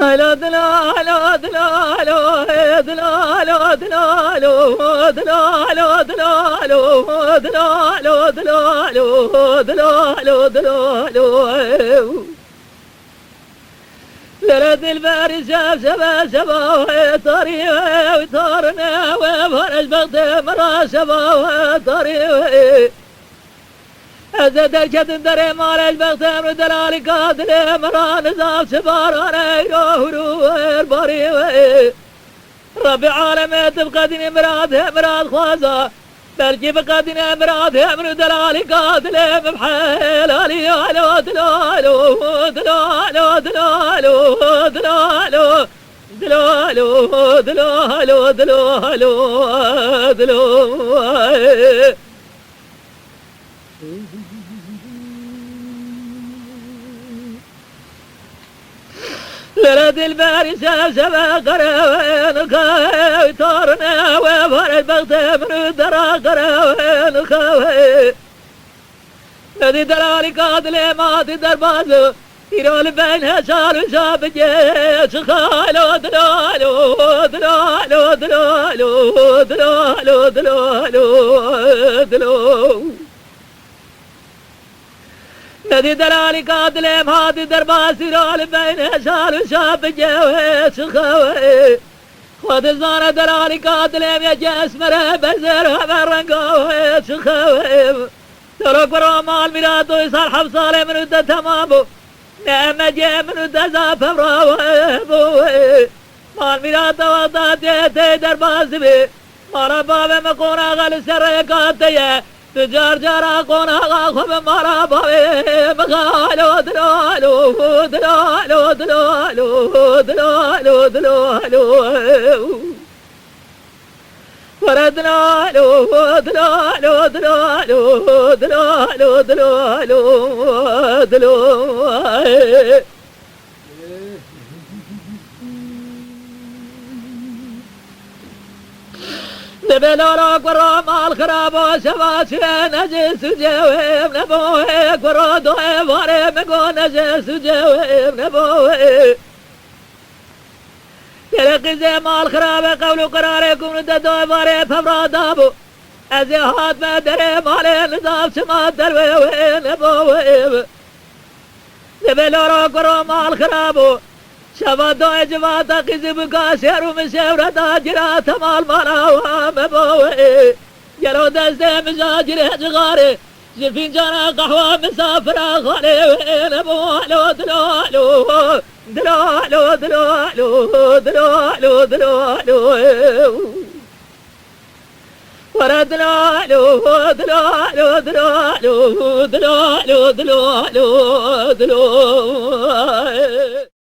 هلا دلالو دلالو دلالو دلالو دلالو دلالو دلالو دلالو دلالو دلالو لرد الباري شاف شبا شبا طري وطارنا وفرج بغد مرا شبا طري أزد الكتن دري مال البغد من دلالي قادر مرا نزاف شبارانا يهرو الباري ربي عالمي تبقدني مراد خوازا بلجي بقدني مراد من دلالي قادر مبحيل علي علو دلالو دلالو دلالو دلالو دلالو دلالو دلالو دلالو لرد الباري شبا قراوين خاوي تورنا وفرج بغت من درا قراوين خاوي ندي دلالي قادلي ماتي دربازو يرول بينها شال وشاب جيش خالو دلالو دلالو دلالو دلالو دلالو دلالو ندي دلالي قادلي ماتي درباز يرول بينها شال وشاب جيش خاوي خود الزانة دلالي قادلي يا جيش مرة بزرها برنقاوي شخاوي ترك برا مال ميلاد ويصار حبصالي من ودا تمامو نعم جي من ودا زاف براوي مال ميلاد وضات يتي درباز بي مارا بابي مقونا غل سر قاتي تجار جارا قونا غاخب مارا بابي مغالو دلالو دلالو دلالو دلالو دلالو وردنا لو دلالو دلالو دلالو دلالو دلالو نبلارا قرا مال خراب وشباشي نجس جويم نبوه قرا دوه واره مگو نجس جويم نبوه يلقي زي مال خراب قولوا قراركم نددوا باري فبرادابو ازيهات ما دري مالي نظام شما دروي وين ابويب نبلورو قرو مال خرابو شما دوي جماعتا قزي بقاسير ومشيورة داجرات مال مراوام ابويب يلو دزي مجاجري جغاري جفين جانا قهوة مسافرة خالي وين ابويب دلالو دلالو دلالو دلالو دلالو وردلالو دلالو دلالو دلالو دلالو دلالو